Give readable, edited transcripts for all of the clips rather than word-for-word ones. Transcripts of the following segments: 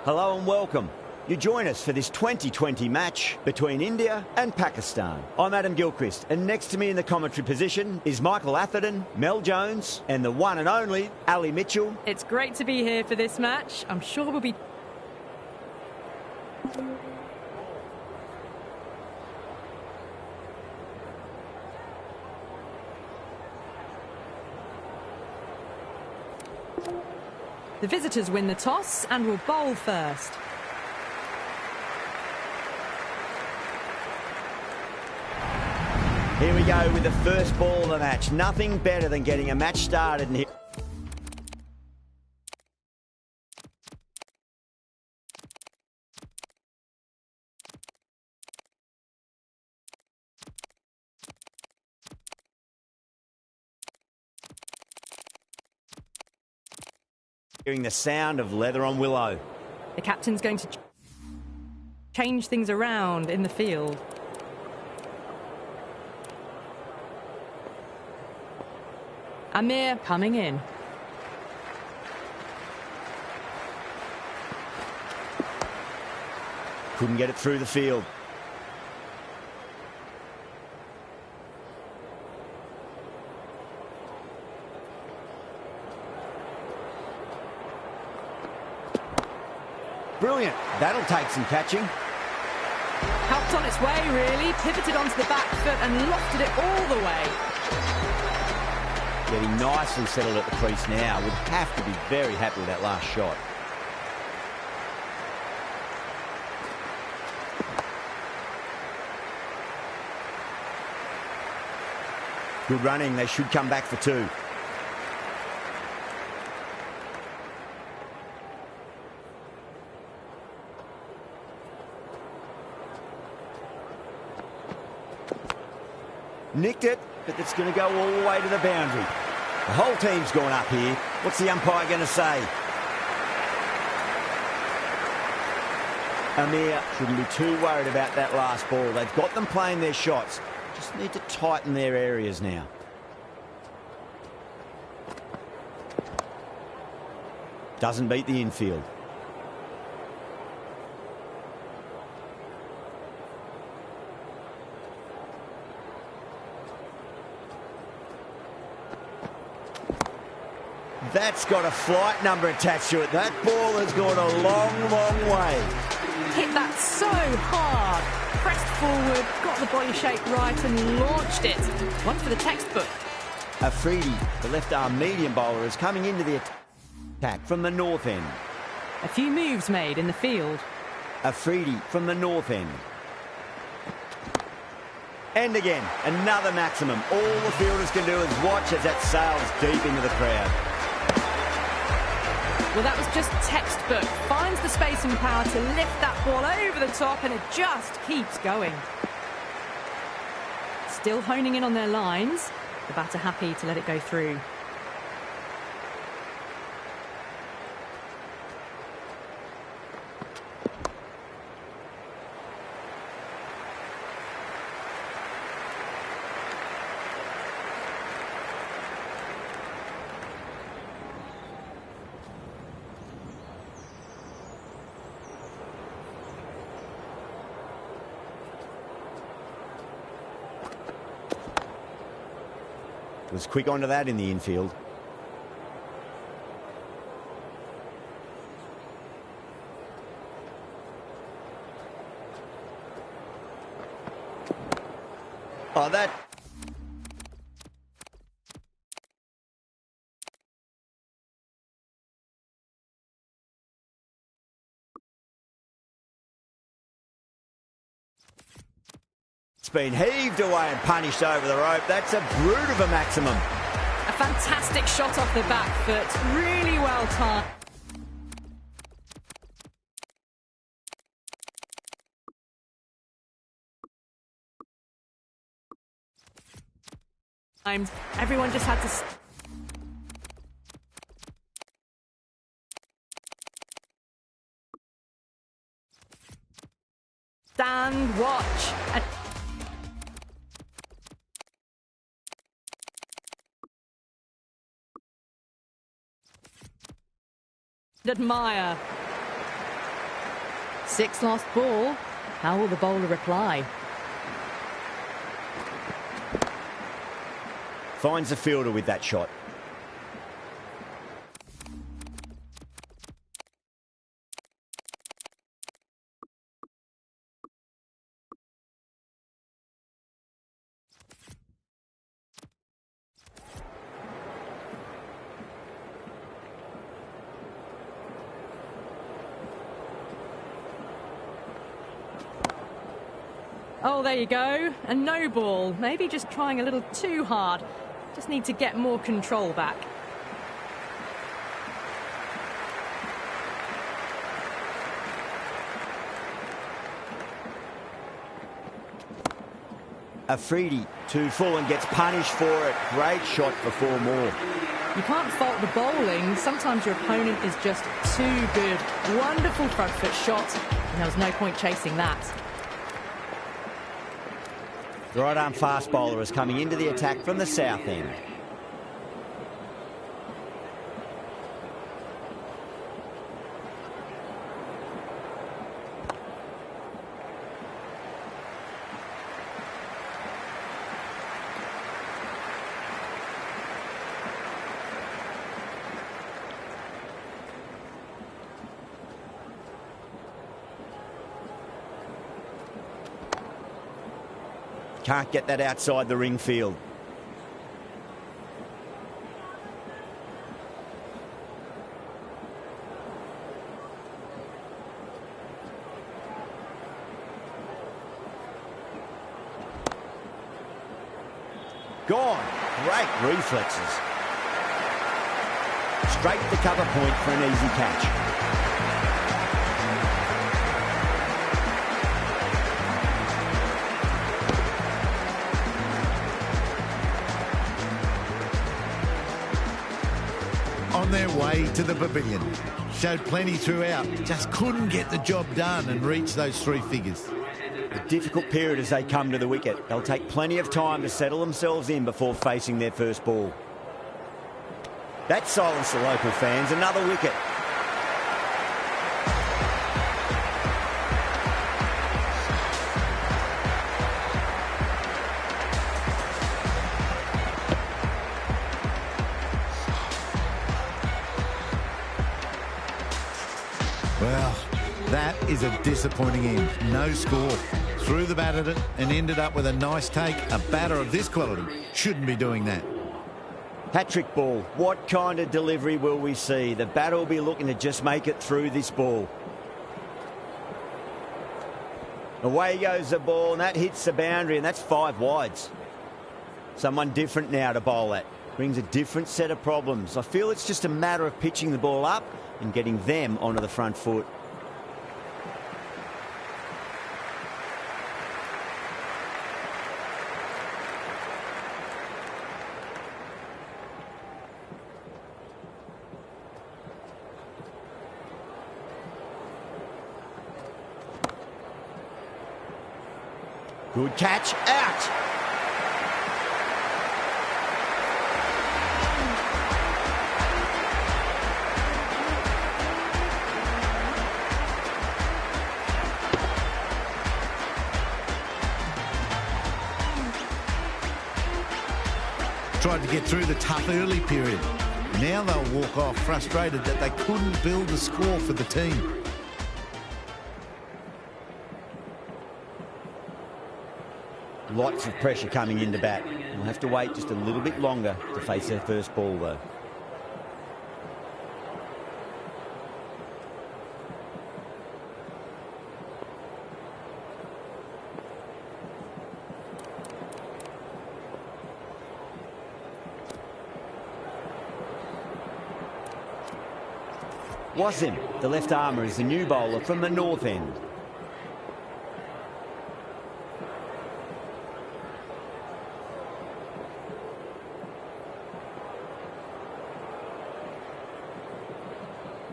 Hello and welcome. You join us for this 2020 match between India and Pakistan. I'm Adam Gilchrist, and next to me in the commentary position is Michael Atherton, Mel Jones, and the one and only Ali Mitchell. It's great to be here for this match. I'm sure we'll be... The visitors win the toss and will bowl first. Here we go with the first ball of the match. Nothing better than getting a match started and hearing the sound of leather on willow. The captain's going to change things around in the field. Amir coming in. Couldn't get it through the field. Brilliant. That'll take some catching. Helped on its way, really. Pivoted onto the back foot and lofted it all the way. Getting nicely settled at the crease now. Would have to be very happy with that last shot. Good running. They should come back for two. Nicked it, but it's going to go all the way to the boundary. The whole team's gone up here. What's the umpire going to say? Amir shouldn't be too worried about that last ball. They've got them playing their shots. Just need to tighten their areas now. Doesn't beat the infield. That's got a flight number attached to it. That ball has gone a long, long way. Hit that so hard. Pressed forward, got the body shape right and launched it. One for the textbook. Afridi, the left-arm medium bowler, is coming into the attack from the north end. A few moves made in the field. Afridi from the north end. And again, another maximum. All the fielders can do is watch as that sails deep into the crowd. Well, that was just textbook. Finds the space and power to lift that ball over the top, and it just keeps going. Still honing in on their lines. The batter happy to let it go through. Was quick onto that in the infield. Oh, that... It's been heaved away and punished over the rope. That's a brute of a maximum. A fantastic shot off the back foot. Really well timed. Everyone just had to... stand, watch, and... admire. 6 lost ball. How will the bowler reply? Finds the fielder with that shot. Oh, there you go. A no ball. Maybe just trying a little too hard. Just need to get more control back. Afridi too full and gets punished for it. Great shot for 4 more. You can't fault the bowling. Sometimes your opponent is just too good. Wonderful front foot shot, and there was no point chasing that. The right-arm fast bowler is coming into the attack from the south end. Can't get that outside the ring field. Gone. Great reflexes. Straight to cover point for an easy catch. On their way to the pavilion. Showed plenty throughout, just couldn't get the job done and reach those 3 figures. A difficult period as they come to the wicket. They'll take plenty of time to settle themselves in before facing their first ball. That silenced the local fans. Another wicket. Well, that is a disappointing end. No score. Threw the bat at it and ended up with a nice take. A batter of this quality shouldn't be doing that. Hat-trick ball. What kind of delivery will we see? The batter will be looking to just make it through this ball. Away goes the ball, and that hits the boundary, and that's 5 wides. Someone different now to bowl that. Brings a different set of problems. I feel it's just a matter of pitching the ball up and getting them onto the front foot. Good catch, out. Tried to get through the tough early period. Now they'll walk off frustrated that they couldn't build the score for the team. Lots of pressure coming into bat. We'll have to wait just a little bit longer to face their first ball, though. Wasim, the left armour, is the new bowler from the north end.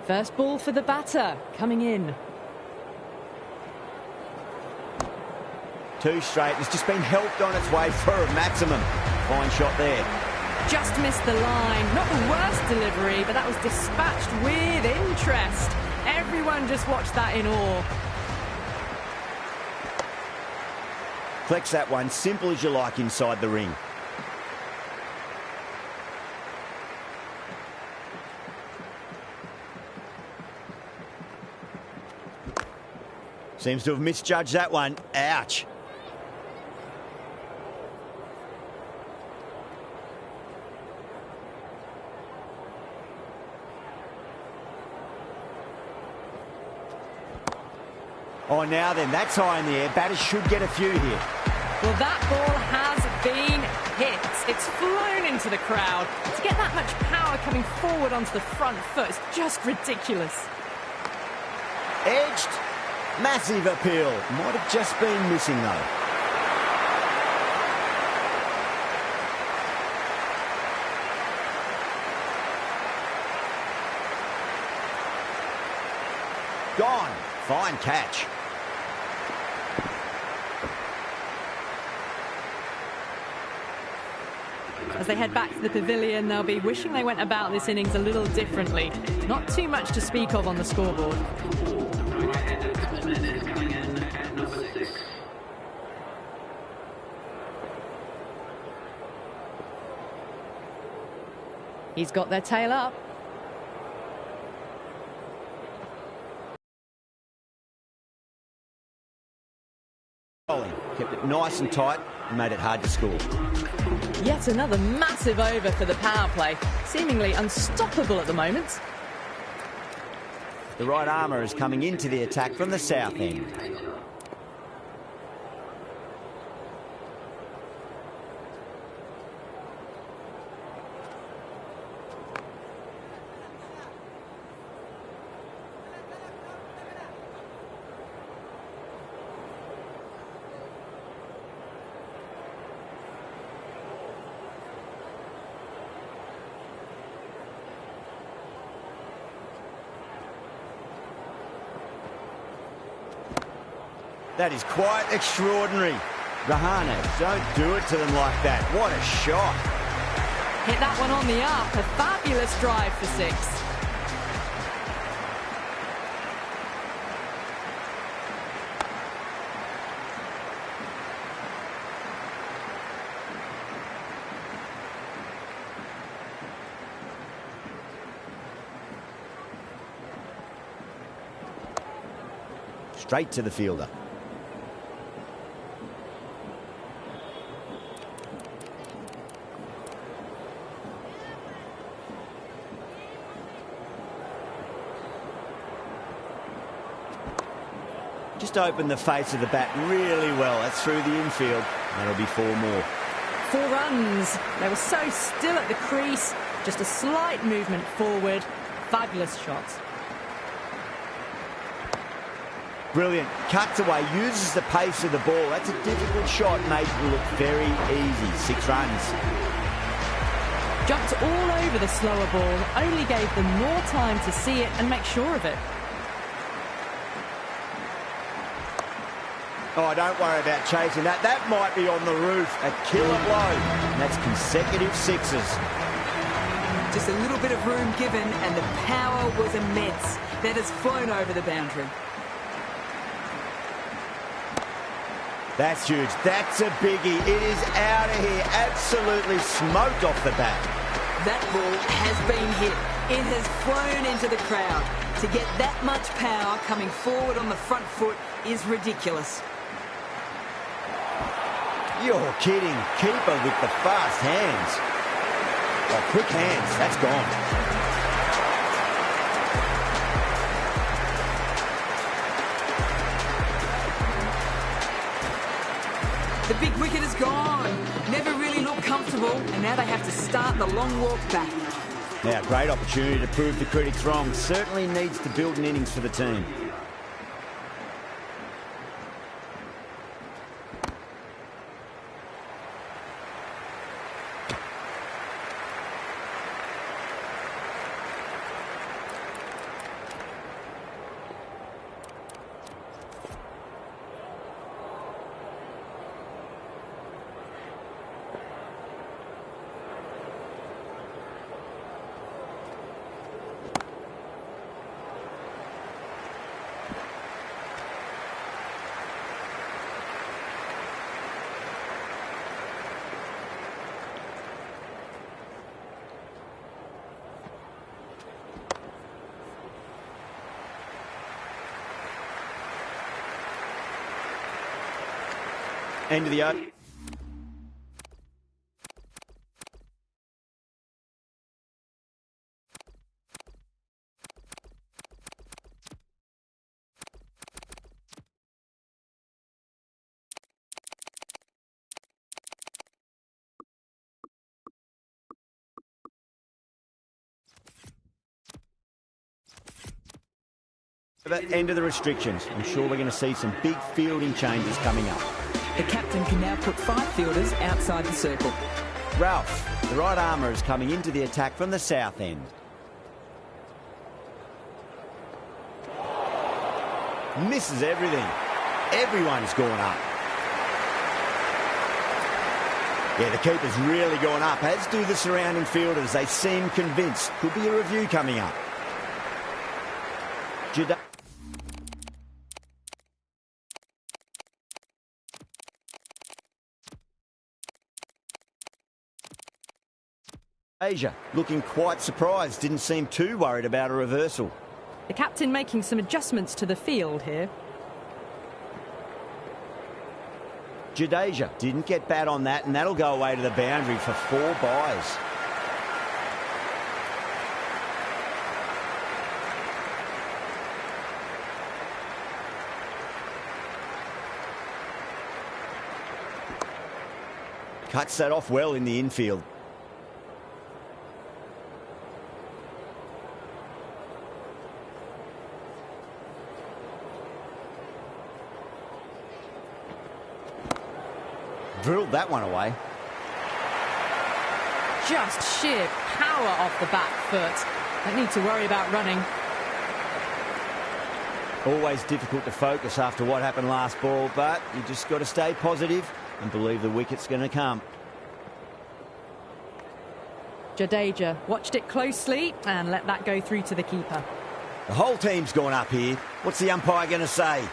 First ball for the batter, coming in. 2 straight. It's just been helped on its way for a maximum. Fine shot there. Just missed the line. Not the worst delivery, but that was dispatched with interest. Everyone just watched that in awe. Deflects that one, simple as you like, inside the ring. Seems to have misjudged that one. Ouch. Oh, now then, that's high in the air. Batters should get a few here. Well, that ball has been hit. It's flown into the crowd. To get that much power coming forward onto the front foot is just ridiculous. Edged. Massive appeal. Might have just been missing, though. Gone. Fine catch. As they head back to the pavilion, they'll be wishing they went about this innings a little differently. Not too much to speak of on the scoreboard. He's got their tail up. Kept it nice and tight and made it hard to score. Yet another massive over for the power play. Seemingly unstoppable at the moment. The right armour is coming into the attack from the south end. That is quite extraordinary. Rahane, don't do it to them like that. What a shot. Hit that one on the up. A fabulous drive for 6. Straight to the fielder. Just opened the face of the bat really well. That's through the infield. That'll be 4 more. 4 runs. They were so still at the crease. Just a slight movement forward. Fabulous shots. Brilliant. Cuts away, uses the pace of the ball. That's a difficult shot, made it look very easy. 6 runs. Jumped all over the slower ball. Only gave them more time to see it and make sure of it. Oh, don't worry about chasing that. That might be on the roof. A killer blow. And that's consecutive 6s. Just a little bit of room given and the power was immense. That has flown over the boundary. That's huge. That's a biggie. It is out of here. Absolutely smoked off the bat. That ball has been hit. It has flown into the crowd. To get that much power coming forward on the front foot is ridiculous. You're kidding. Keeper with the fast hands. Oh, quick hands. That's gone. The big wicket is gone. Never really looked comfortable, and now they have to start the long walk back. Now, great opportunity to prove the critics wrong. Certainly needs to build an innings for the team. End of the over. End of the restrictions. I'm sure we're going to see some big fielding changes coming up. The captain can now put 5 fielders outside the circle. Ralph, the right armour, is coming into the attack from the south end. Misses everything. Everyone's gone up. Yeah, the keeper's really gone up, as do the surrounding fielders. They seem convinced. Could be a review coming up. Asia looking quite surprised, didn't seem too worried about a reversal. The captain making some adjustments to the field here. Jadeja didn't get bat on that, and that'll go away to the boundary for 4 byes. Cuts that off well in the infield. Drilled that one away. Just sheer power off the back foot. Don't need to worry about running. Always difficult to focus after what happened last ball, but you just got to stay positive and believe the wicket's going to come. Jadeja watched it closely and let that go through to the keeper. The whole team's gone up here. What's the umpire going to say?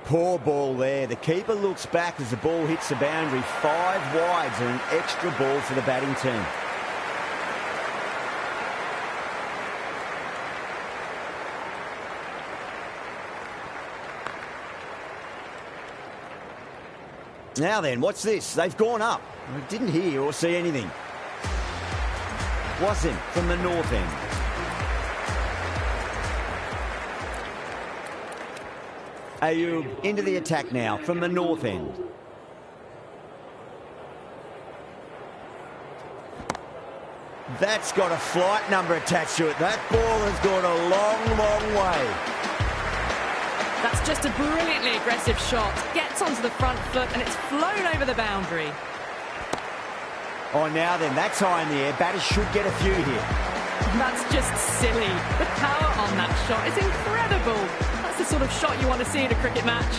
Poor ball there. The keeper looks back as the ball hits the boundary. 5 wides and an extra ball for the batting team. Now then, what's this? They've gone up. I didn't hear or see anything. Wasim from the north end. Ayub into the attack now from the north end. That's got a flight number attached to it. That ball has gone a long, long way. That's just a brilliantly aggressive shot. Gets onto the front foot and it's flown over the boundary. Oh, now then, that's high in the air. Batters should get a few here. That's just silly. The power on that shot is incredible. That's the sort of shot you want to see in a cricket match.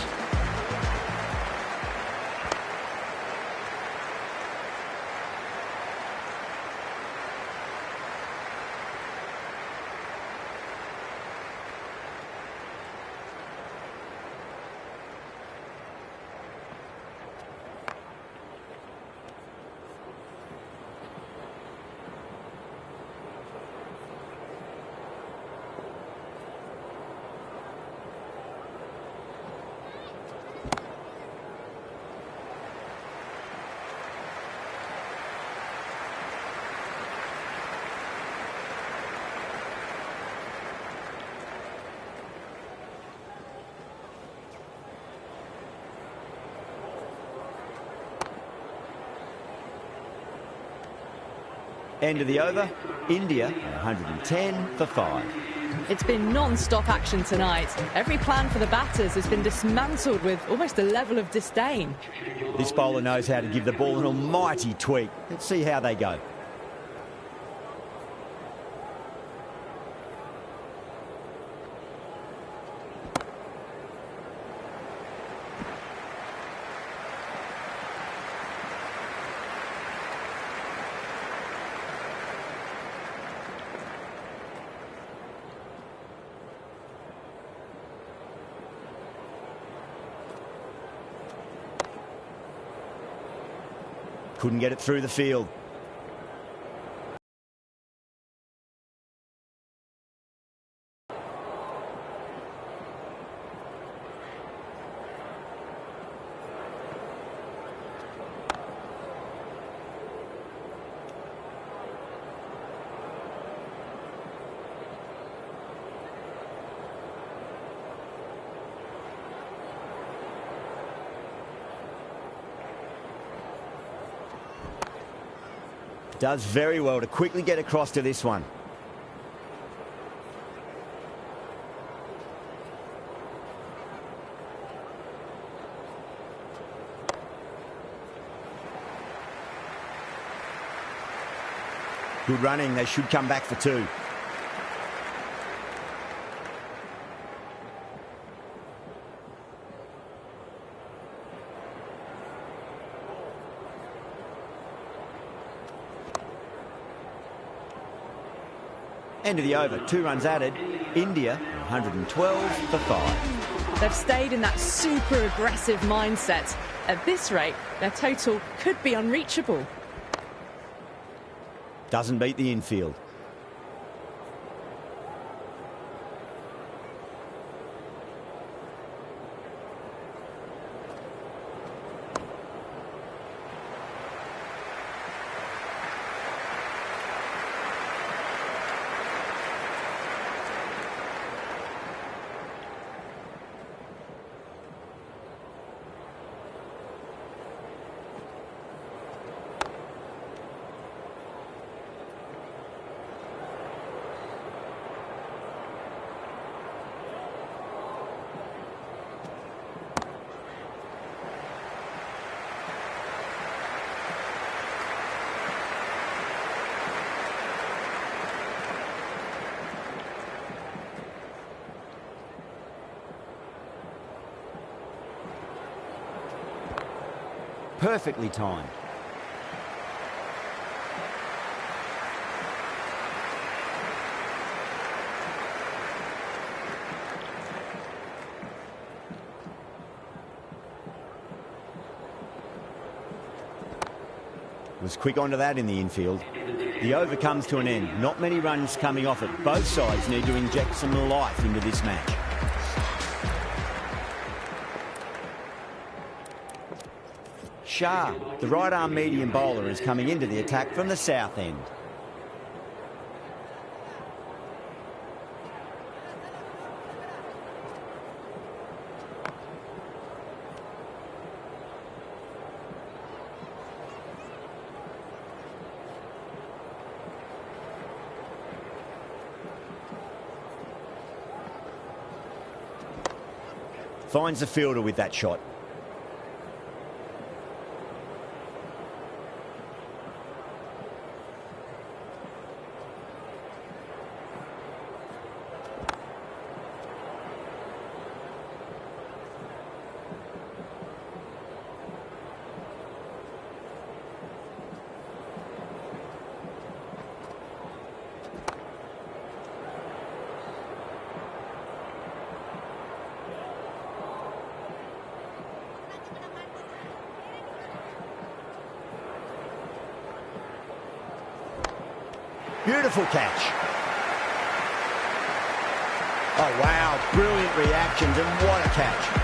End of the over, India 110 for 5. It's been non-stop action tonight. Every plan for the batters has been dismantled with almost a level of disdain. This bowler knows how to give the ball an almighty tweak. Let's see how they go. Couldn't get it through the field. Does very well to quickly get across to this one. Good running. They should come back for two. End of the over, 2 runs added. India, 112 for 5. They've stayed in that super aggressive mindset. At this rate, their total could be unreachable. Doesn't beat the infield. Perfectly timed. Was quick onto that in the infield. The over comes to an end. Not many runs coming off it. Both sides need to inject some life into this match. Shah, the right-arm medium bowler, is coming into the attack from the south end. Finds the fielder with that shot. Beautiful catch. Oh, wow. Brilliant reactions, and what a catch.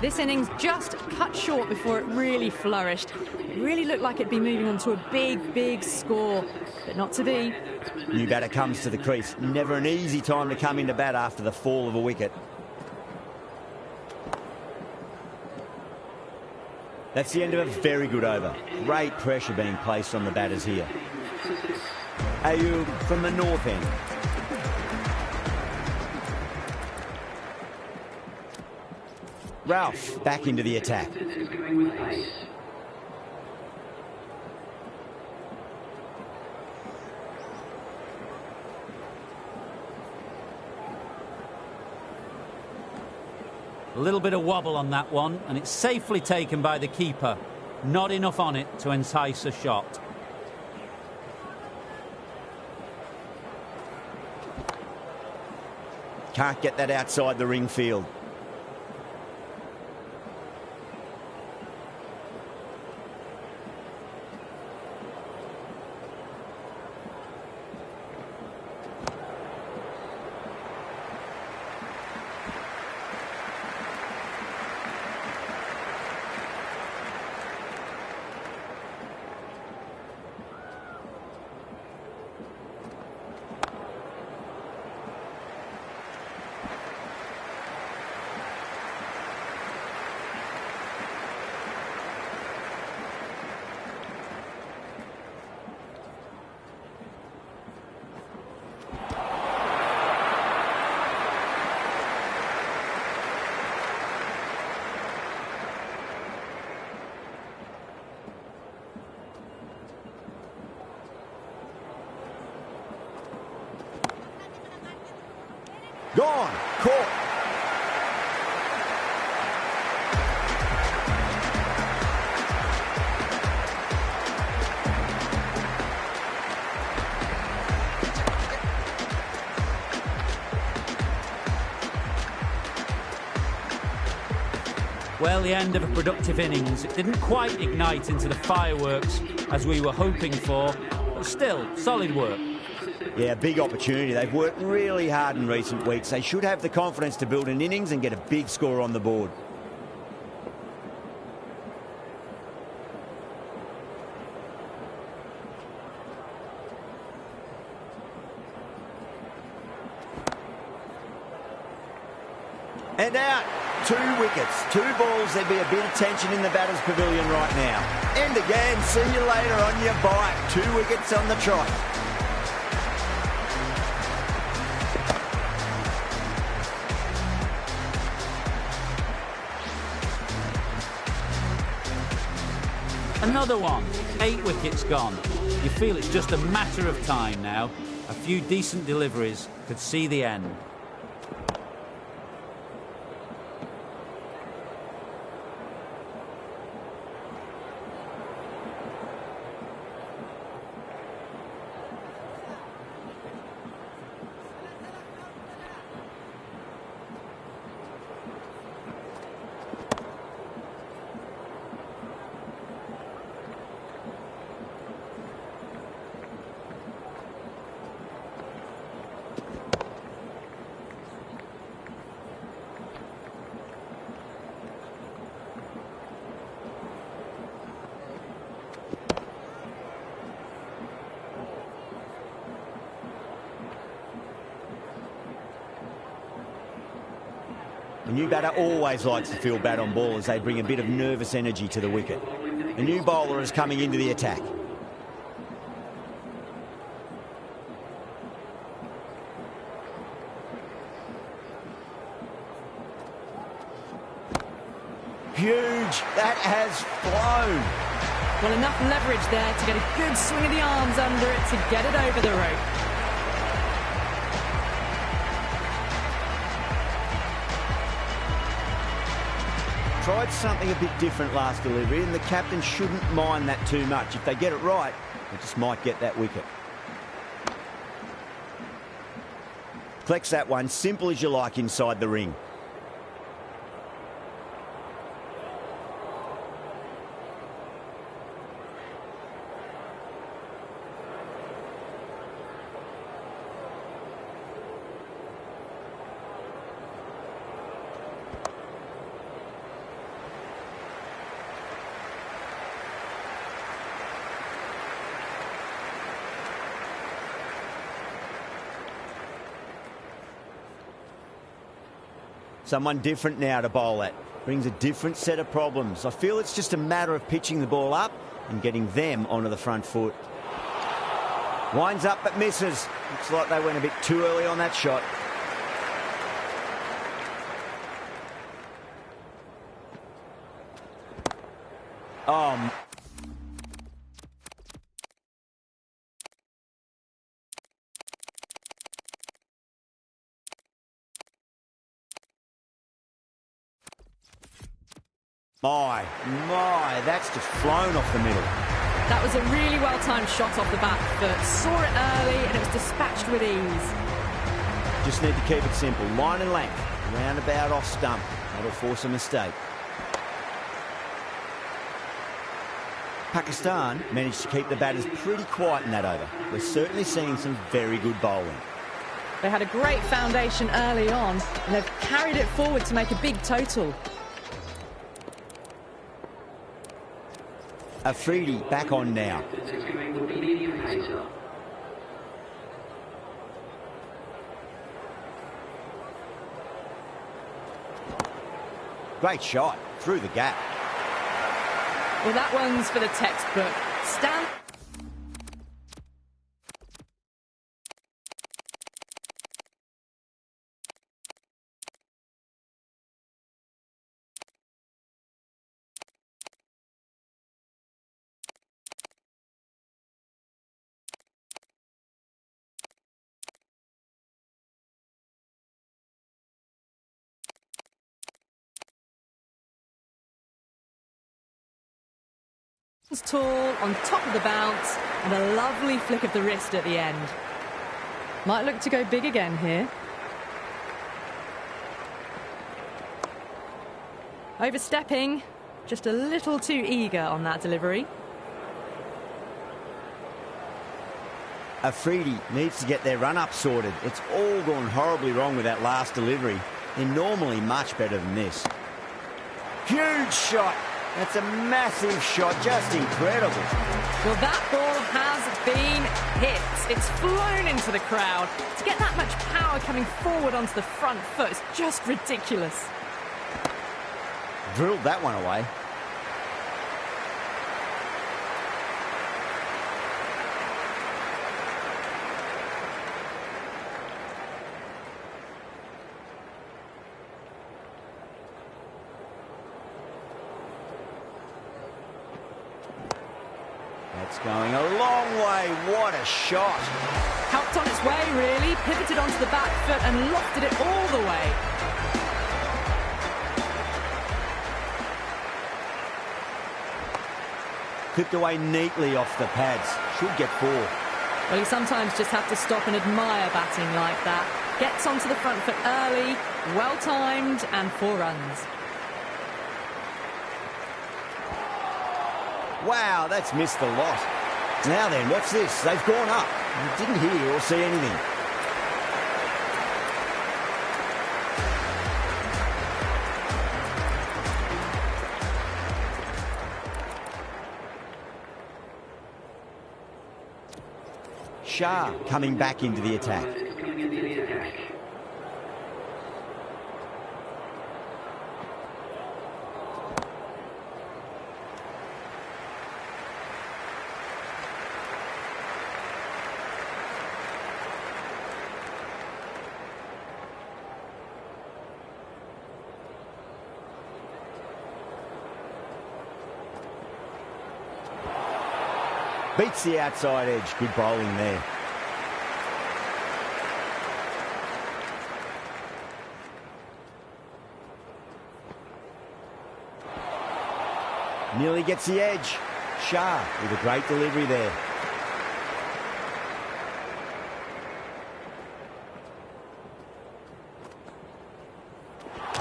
This innings just cut short before it really flourished. It really looked like it'd be moving on to a big, big score, but not to be. New batter comes to the crease. Never an easy time to come into bat after the fall of a wicket. That's the end of a very good over. Great pressure being placed on the batters here. Ayub from the north end. Ralph back into the attack. A little bit of wobble on that one, and it's safely taken by the keeper. Not enough on it to entice a shot. Can't get that outside the ring field. Gone. Caught. Well, the end of a productive innings. It didn't quite ignite into the fireworks as we were hoping for, but still, solid work. Yeah, big opportunity. They've worked really hard in recent weeks. They should have the confidence to build an innings and get a big score on the board. And out. 2 wickets, 2 balls. There'd be a bit of tension in the batter's pavilion right now. End again. See you later on your bike. 2 wickets on the trot. Another one. 8 wickets gone. You feel it's just a matter of time now. A few decent deliveries could see the end. A new batter always likes to feel bat on ball as they bring a bit of nervous energy to the wicket. A new bowler is coming into the attack. Huge. That has flown. Well, enough leverage there to get a good swing of the arms under it to get it over the rope. Tried something a bit different last delivery, and the captain shouldn't mind that too much. If they get it right, they just might get that wicket. Collects that one, simple as you like inside the ring. Someone different now to bowl at. Brings a different set of problems. I feel it's just a matter of pitching the ball up and getting them onto the front foot. Winds up but misses. Looks like they went a bit too early on that shot. Oh, My, that's just flown off the middle. That was a really well-timed shot off the back foot. Saw it early and it was dispatched with ease. Just need to keep it simple. Line and length. Roundabout off stump. That'll force a mistake. Pakistan managed to keep the batters pretty quiet in that over. We're certainly seeing some very good bowling. They had a great foundation early on and they've carried it forward to make a big total. Afridi back on now. Great shot through the gap. Well, that one's for the textbook. Stand. Was tall, on top of the bounce, and a lovely flick of the wrist at the end. Might look to go big again here. Overstepping, just a little too eager on that delivery. Afridi needs to get their run-up sorted. It's all gone horribly wrong with that last delivery. They're normally much better than this. Huge shot. That's a massive shot, just incredible. Well, that ball has been hit. It's flown into the crowd. To get that much power coming forward onto the front foot is just ridiculous. Drilled that one away. That's going a long way. What a shot. Helped on its way, really. Pivoted onto the back foot and lofted it all the way. Clipped away neatly off the pads. Should get 4. Well, you sometimes just have to stop and admire batting like that. Gets onto the front foot early, well-timed, and 4 runs. Wow, that's missed the lot. Now then, what's this? They've gone up. You didn't hear or see anything. Shah coming back into the attack. Beats the outside edge. Good bowling there. Nearly gets the edge. Shah with a great delivery there.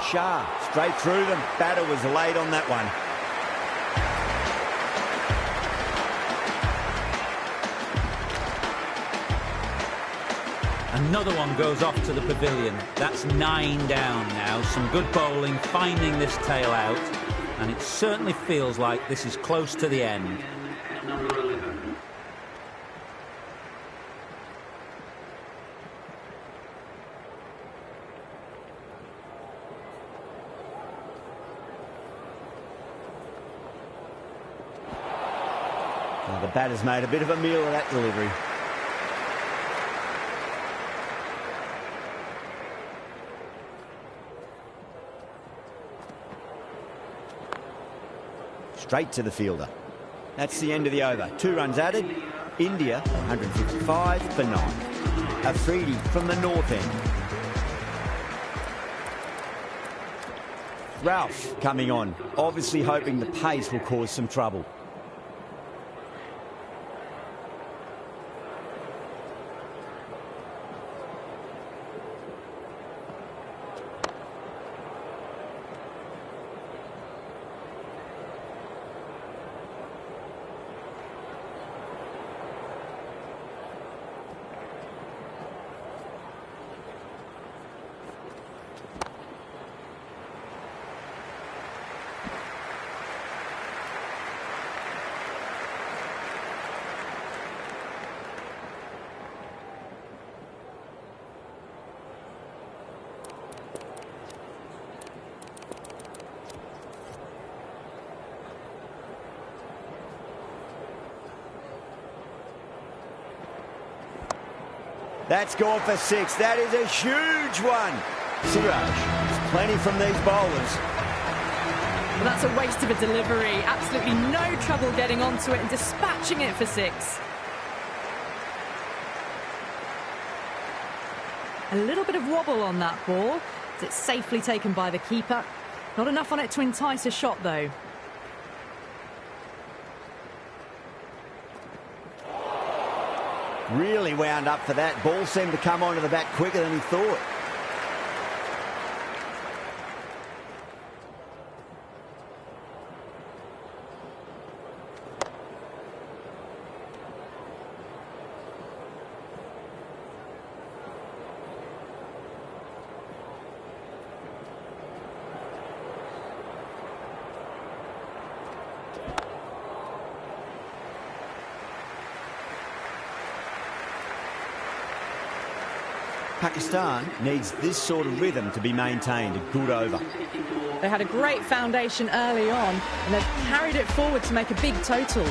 Shah straight through them. Batter was late on that one. Another one goes off to the pavilion. That's 9 down now. Some good bowling, finding this tail out. And it certainly feels like this is close to the end. Well, the batter's made a bit of a meal of that delivery. Straight to the fielder. That's the end of the over. 2 runs added. India 155 for 9. Afridi from the north end. Ralph coming on, obviously hoping the pace will cause some trouble. That's gone for 6. That is a huge one. Siraj, there's plenty from these bowlers. Well, that's a waste of a delivery. Absolutely no trouble getting onto it and dispatching it for 6. A little bit of wobble on that ball. It's safely taken by the keeper. Not enough on it to entice a shot, though. Really wound up for that. Ball seemed to come onto the bat quicker than he thought. Pakistan needs this sort of rhythm to be maintained. A good over. They had a great foundation early on, and they've carried it forward to make a big total.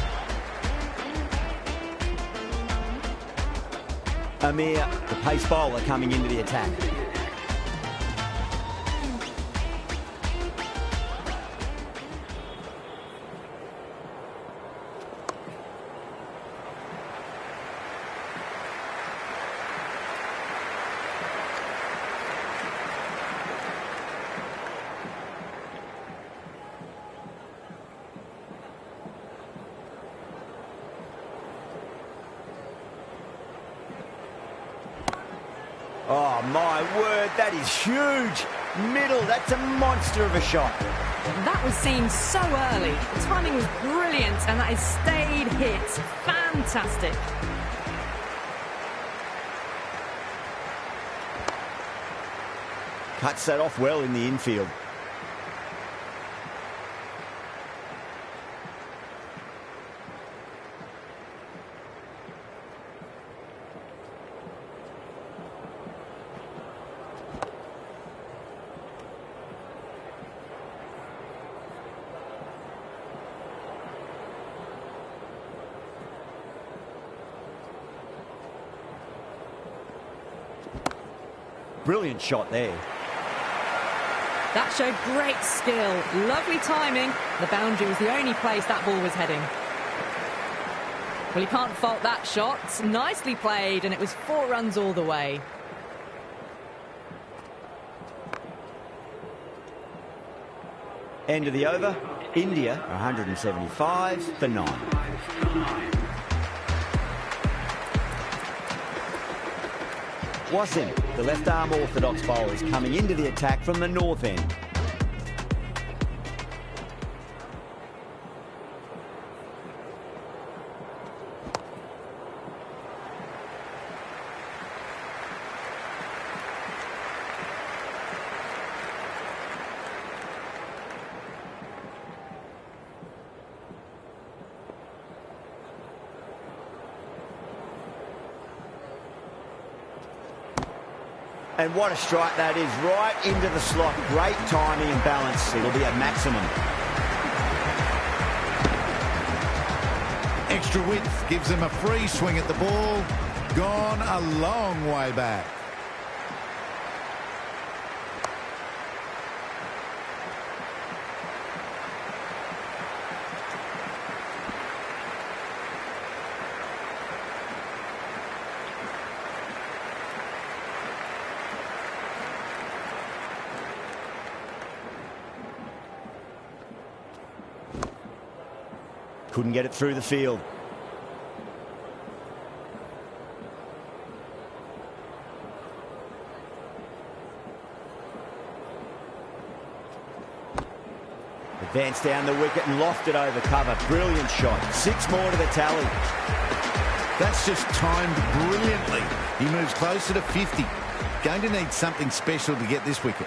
Amir, the pace bowler, coming into the attack. Oh, my word, that is huge. Middle, that's a monster of a shot. That was seen so early. The timing was brilliant, and that is stayed hit. Fantastic. Cuts that off well in the infield. Brilliant shot there. That showed great skill. Lovely timing. The boundary was the only place that ball was heading. Well, you can't fault that shot. Nicely played, and it was 4 runs all the way. End of the over. India 175 for 9. Wasim, the left-arm orthodox bowler, is coming into the attack from the north end. And what a strike that is, right into the slot. Great timing and balance. It'll be at maximum. Extra width gives them a free swing at the ball. Gone a long way back. Couldn't get it through the field. Advanced down the wicket and lofted over cover. Brilliant shot. 6 more to the tally. That's just timed brilliantly. He moves closer to 50. Going to need something special to get this wicket.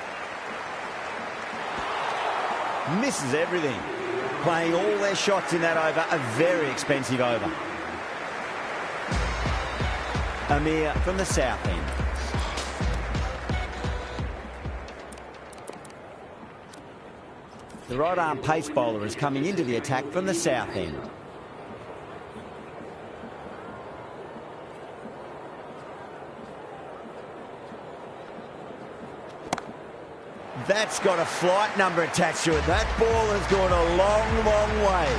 Misses everything. Playing all their shots in that over. A very expensive over. Amir from the south end. The right-arm pace bowler is coming into the attack from the south end. That's got a flight number attached to it. That ball has gone a long, long way.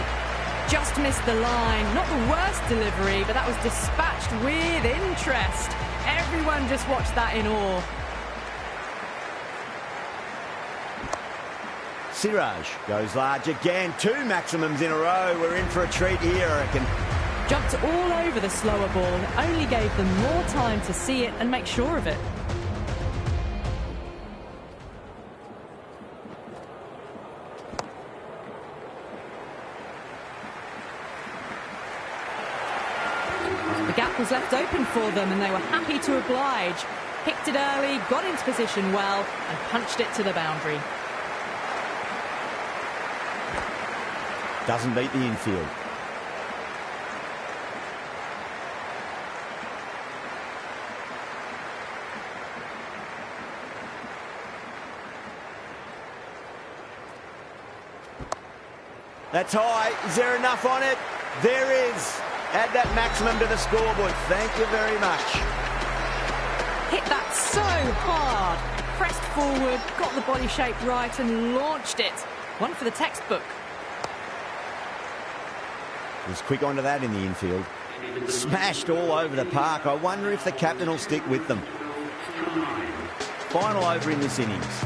Just missed the line. Not the worst delivery, but that was dispatched with interest. Everyone just watched that in awe. Siraj goes large again. 2 maximums in a row. We're in for a treat here, I reckon. Jumped all over the slower ball, only gave them more time to see it and make sure of it. The gap was left open for them and they were happy to oblige. Picked it early, got into position well and punched it to the boundary. Doesn't beat the infield. That's high. Is there enough on it? There is. Add that maximum to the scoreboard. Thank you very much. Hit that so hard. Pressed forward, got the body shape right and launched it. One for the textbook. Was quick onto that in the infield. Smashed all over the park. I wonder if the captain will stick with them. Final over in this innings.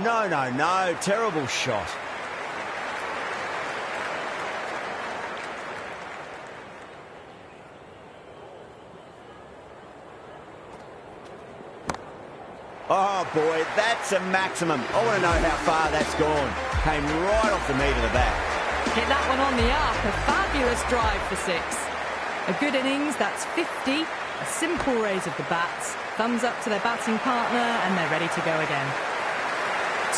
No, no, no. Terrible shot. Oh, boy, that's a maximum. I want to know how far that's gone. Came right off the meat of the bat. Hit that one on the up. A fabulous drive for 6. A good innings, that's 50. A simple raise of the bats. Thumbs up to their batting partner and they're ready to go again.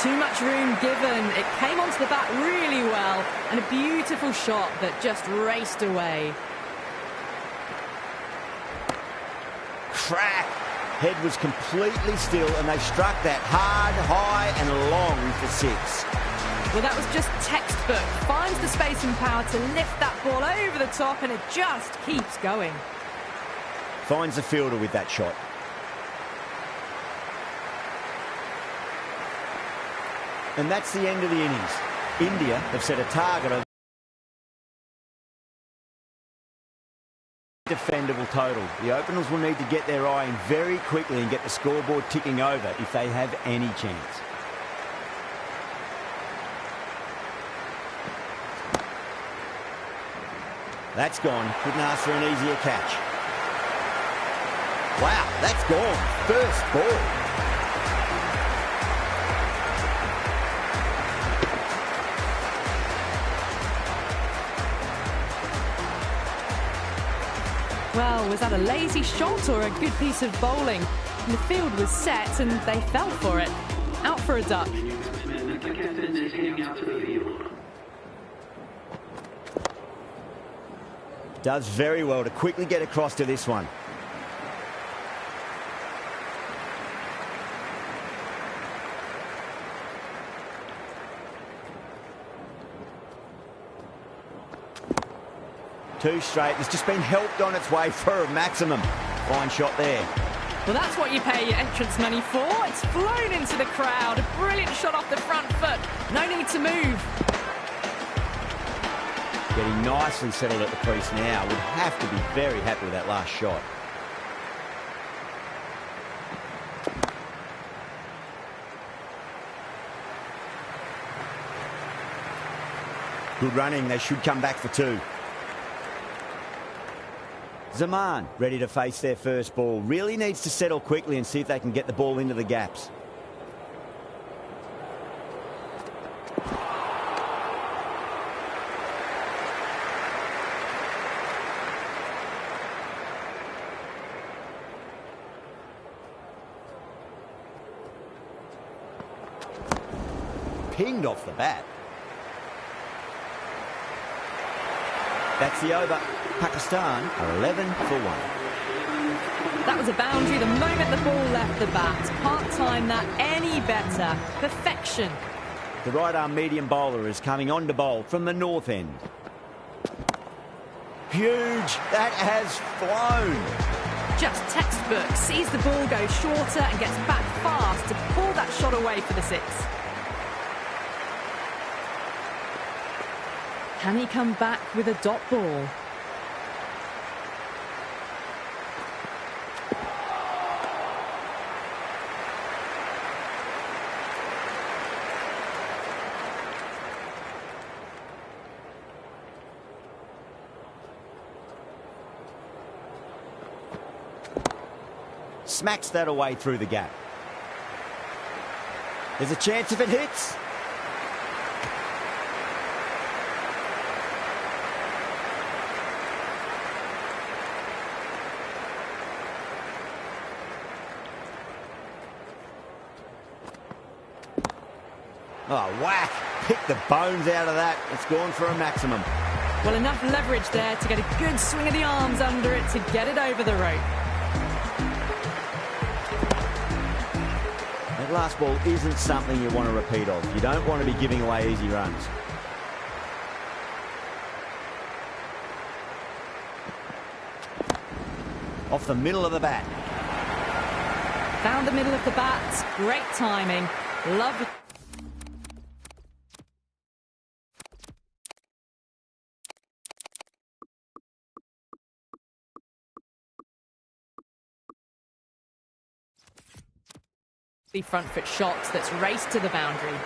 Too much room given. It came onto the bat really well and a beautiful shot that just raced away. Crack. Head was completely still and they struck that hard, high and long for 6. Well, that was just textbook. Finds the space and power to lift that ball over the top and it just keeps going. Finds the fielder with that shot. And that's the end of the innings. India have set a target of defendable total. The openers will need to get their eye in very quickly and get the scoreboard ticking over if they have any chance. That's gone. Couldn't ask for an easier catch. Wow, that's gone. First ball. Well, was that a lazy shot or a good piece of bowling? The field was set and they fell for it. Out for a duck. Does very well to quickly get across to this one. Two straight. It's just been helped on its way for a maximum. Fine shot there. Well, that's what you pay your entrance money for. It's flown into the crowd. A brilliant shot off the front foot. No need to move. Getting nicely settled at the crease now. Would have to be very happy with that last shot. Good running. They should come back for two. Zaman ready to face their first ball. Really needs to settle quickly and see if they can get the ball into the gaps. Pinged off the bat. That's the over. Pakistan are 11 for 1. That was a boundary the moment the ball left the bat. Can't time that any better. Perfection. The right-arm medium bowler is coming on to bowl from the north end. Huge. That has flown. Just textbook. Sees the ball go shorter and gets back fast to pull that shot away for the six. Can he come back with a dot ball? Smacks that away through the gap. There's a chance if it hits. Oh, whack. Pick the bones out of that. It's gone for a maximum. Well, enough leverage there to get a good swing of the arms under it to get it over the rope. That last ball isn't something you want to repeat of. You don't want to be giving away easy runs. Off the middle of the bat. Found the middle of the bat. Great timing. Lovely. The front foot shot that's raced to the boundary.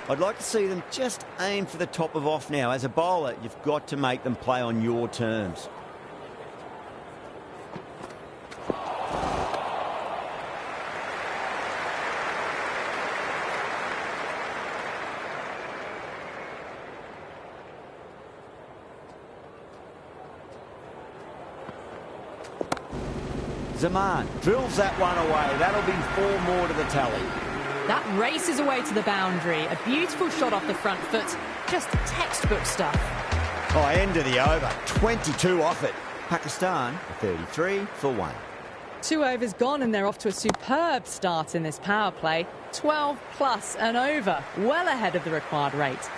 I'd like to see them just aim for the top of off now. As a bowler, you've got to make them play on your terms. Zaman drills that one away. That'll be 4 more to the tally. That races away to the boundary. A beautiful shot off the front foot. Just textbook stuff. Oh, end of the over. 22 off it. Pakistan 33 for 1. 2 overs gone and they're off to a superb start in this power play. 12 plus and over. Well ahead of the required rate.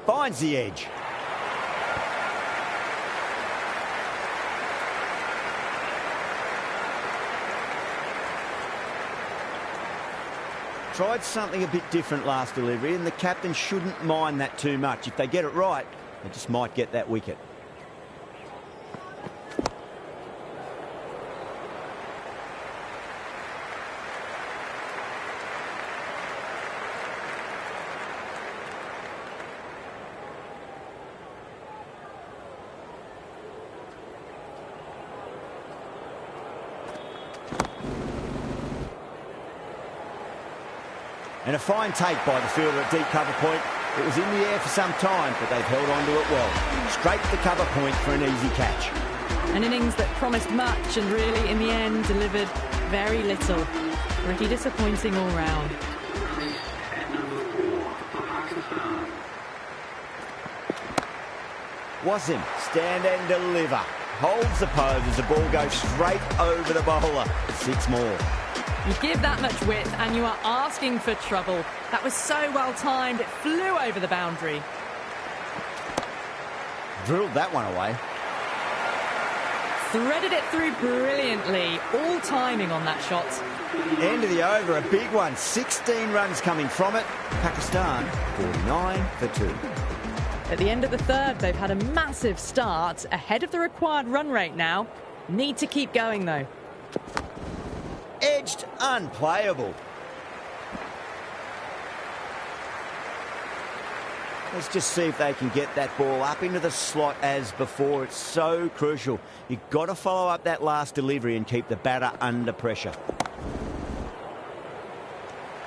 Finds the edge. Tried something a bit different last delivery, and the captain shouldn't mind that too much. If they get it right, they just might get that wicket. And a fine take by the fielder at deep cover point. It was in the air for some time, but they've held on to it well. Straight to the cover point for an easy catch. An innings that promised much and really, in the end, delivered very little. Pretty disappointing all round. was him. Stand and deliver. Holds the pose as the ball goes straight over the bowler. 6 more. You give that much width and you are asking for trouble. That was so well timed, it flew over the boundary. Drilled that one away. Threaded it through brilliantly. All timing on that shot. End of the over, a big one. 16 runs coming from it. Pakistan, 49 for 2. At the end of the third, they've had a massive start, ahead of the required run rate now. Need to keep going, though. Edged, unplayable. Let's just see if they can get that ball up into the slot as before. It's so crucial. You've got to follow up that last delivery and keep the batter under pressure.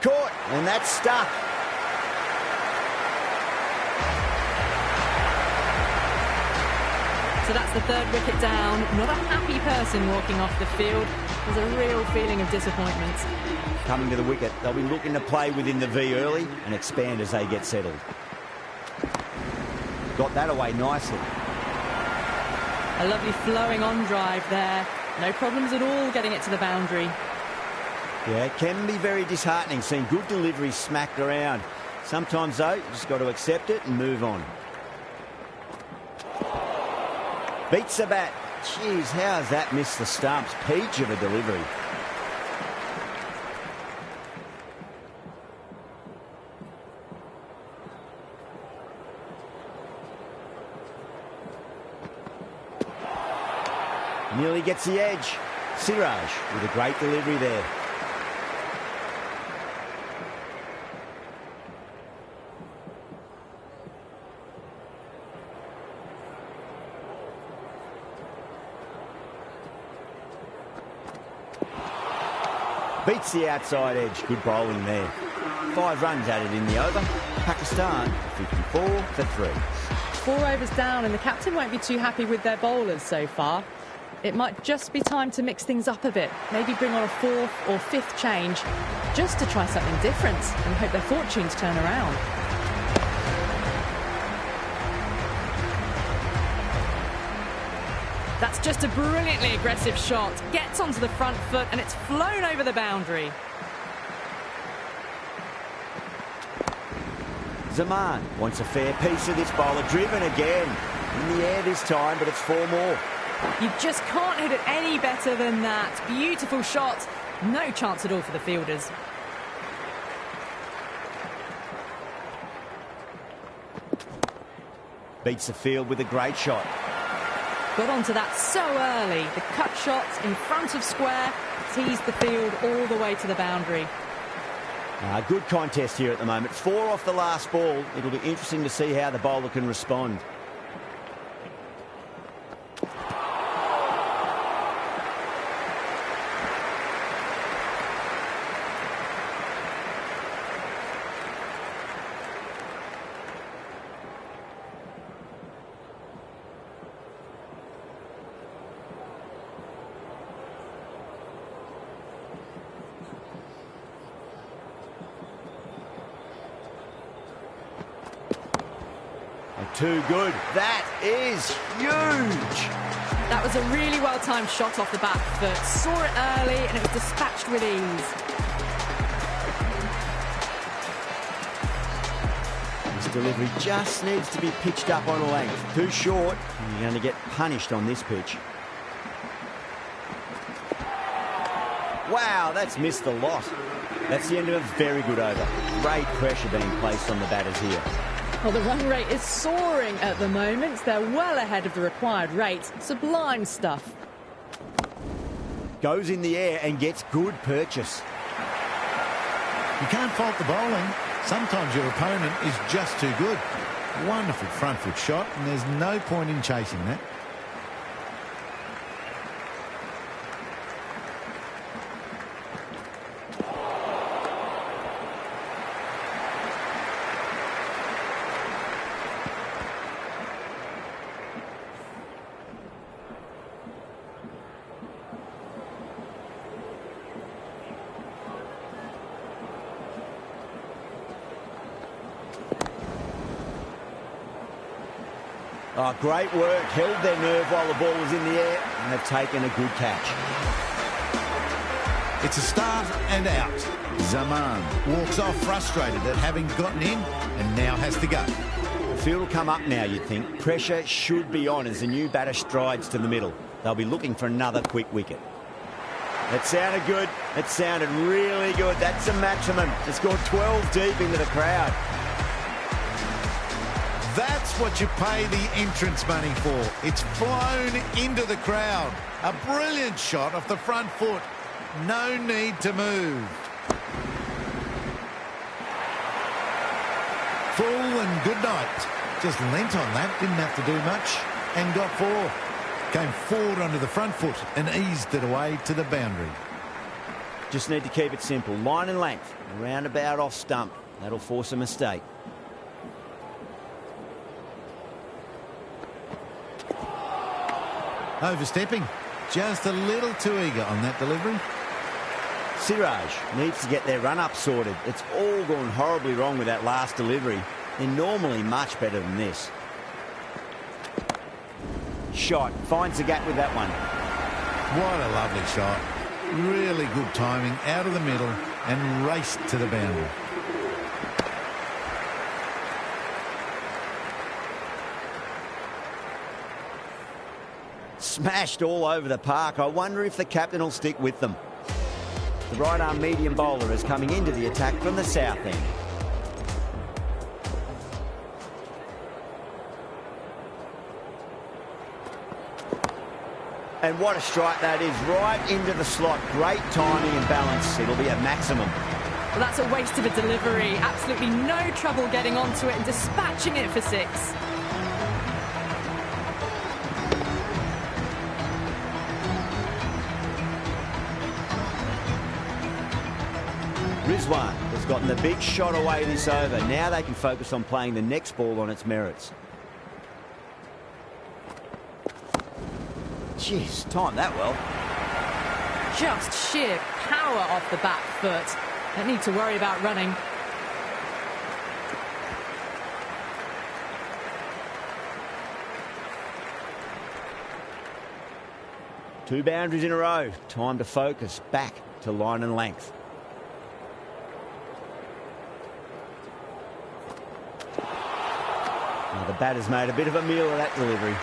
Caught, and that's stuck. So that's the third wicket down. Not a happy person walking off the field. There's a real feeling of disappointment. Coming to the wicket, they'll be looking to play within the V early and expand as they get settled. Got that away nicely. A lovely flowing on drive there. No problems at all getting it to the boundary. Yeah, it can be very disheartening seeing good delivery smacked around. Sometimes, though, you just got to accept it and move on. Beats the bat. Jeez, how has that missed the stumps? Peach of a delivery. Nearly gets the edge. Siraj with a great delivery there. Beats the outside edge. Good bowling there. 5 runs added in the over. Pakistan 54 for 3. 4 overs down and the captain won't be too happy with their bowlers so far. It might just be time to mix things up a bit. Maybe bring on a 4th or 5th change just to try something different and hope their fortunes turn around. That's just a brilliantly aggressive shot. Gets onto the front foot and it's flown over the boundary. Zaman wants a fair piece of this bowler. Driven again. In the air this time, but it's 4 more. You just can't hit it any better than that. Beautiful shot. No chance at all for the fielders. Beats the field with a great shot. Got onto that so early. The cut shot in front of square teased the field all the way to the boundary. Good contest here at the moment. 4 off the last ball. It'll be interesting to see how the bowler can respond. Too good. That is huge. That was a really well-timed shot off the back foot. Saw it early and it was dispatched with ease. This delivery just needs to be pitched up on a length. Too short, and you're going to get punished on this pitch. Wow, that's missed a lot. That's the end of a very good over. Great pressure being placed on the batters here. Well, the run rate is soaring at the moment. They're well ahead of the required rate. Sublime stuff. Goes in the air and gets good purchase. You can't fault the bowling. Sometimes your opponent is just too good. Wonderful front foot shot, and there's no point in chasing that. Oh, great work. Held their nerve while the ball was in the air, and they've taken a good catch. It's a start and out. Zaman walks off frustrated at having gotten in and now has to go. The field will come up now, you'd think. Pressure should be on as the new batter strides to the middle. They'll be looking for another quick wicket. That sounded good. It sounded really good. That's a maximum. To score 12 deep into the crowd. That's what you pay the entrance money for. It's flown into the crowd. A brilliant shot off the front foot. No need to move. Full and good night. Just leant on that, didn't have to do much, and got 4. Came forward onto the front foot and eased it away to the boundary. Just need to keep it simple. Line and length. Roundabout off stump. That'll force a mistake. Overstepping. Just a little too eager on that delivery. Siraj needs to get their run-up sorted. It's all gone horribly wrong with that last delivery. They're normally much better than this. Shot. Finds the gap with that one. What a lovely shot. Really good timing out of the middle and raced to the boundary. Smashed all over the park. I wonder if the captain will stick with them. The right-arm medium bowler is coming into the attack from the south end. And what a strike that is, right into the slot. Great timing and balance. It'll be a maximum. Well, that's a waste of a delivery. Absolutely no trouble getting onto it and dispatching it for 6. Rizwan has gotten the big shot away this over. Now they can focus on playing the next ball on its merits. Jeez, timed that well. Just sheer power off the back foot. Don't need to worry about running. Two boundaries in a row. Time to focus back to line and length. Now the batter's made a bit of a meal of that delivery.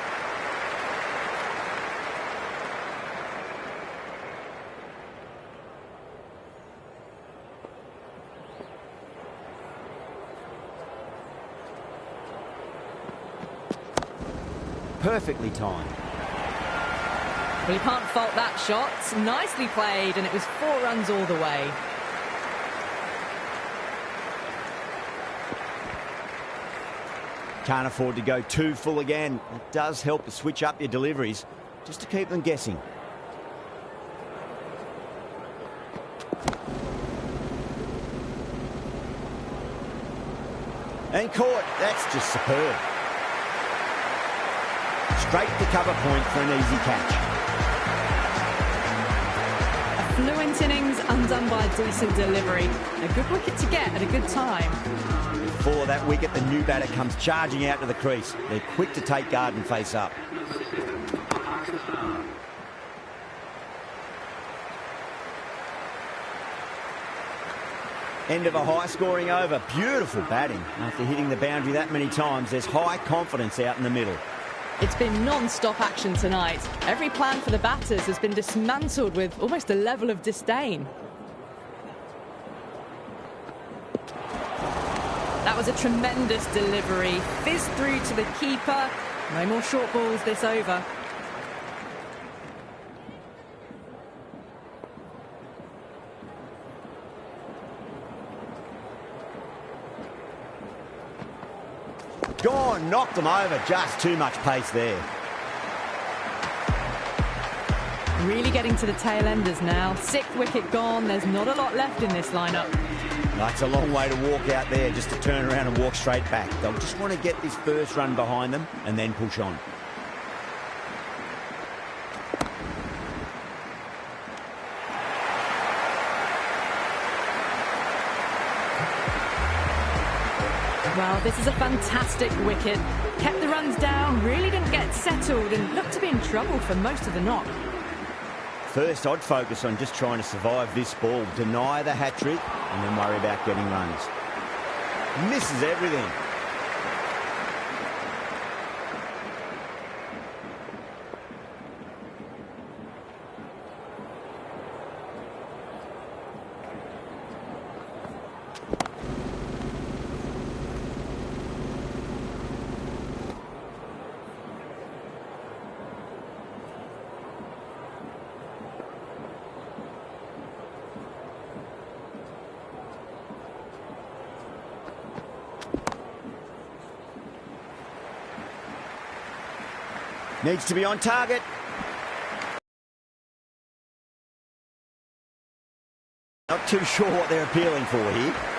Perfectly timed. Well, you can't fault that shot. Nicely played, and it was 4 runs all the way. Can't afford to go too full again. It does help to switch up your deliveries, just to keep them guessing. And caught. That's just superb. Straight to cover point for an easy catch. A fluent innings undone by a decent delivery. A good wicket to get at a good time. Before that wicket, the new batter comes charging out to the crease. They're quick to take guard and face up. End of a high-scoring over. Beautiful batting. After hitting the boundary that many times, there's high confidence out in the middle. It's been non-stop action tonight. Every plan for the batters has been dismantled with almost a level of disdain. That was a tremendous delivery. Fizzed through to the keeper. No more short balls this over. Gone, knocked them over. Just too much pace there. Really getting to the tail enders now. 6th wicket gone. There's not a lot left in this lineup. That's a long way to walk out there just to turn around and walk straight back. They'll just want to get this first run behind them and then push on. Well, this is a fantastic wicket. Kept the runs down, really didn't get settled and looked to be in trouble for most of the knock. First, I'd focus on just trying to survive this ball, deny the hat-trick, and then worry about getting runs. Misses everything. Needs to be on target. Not too sure what they're appealing for here.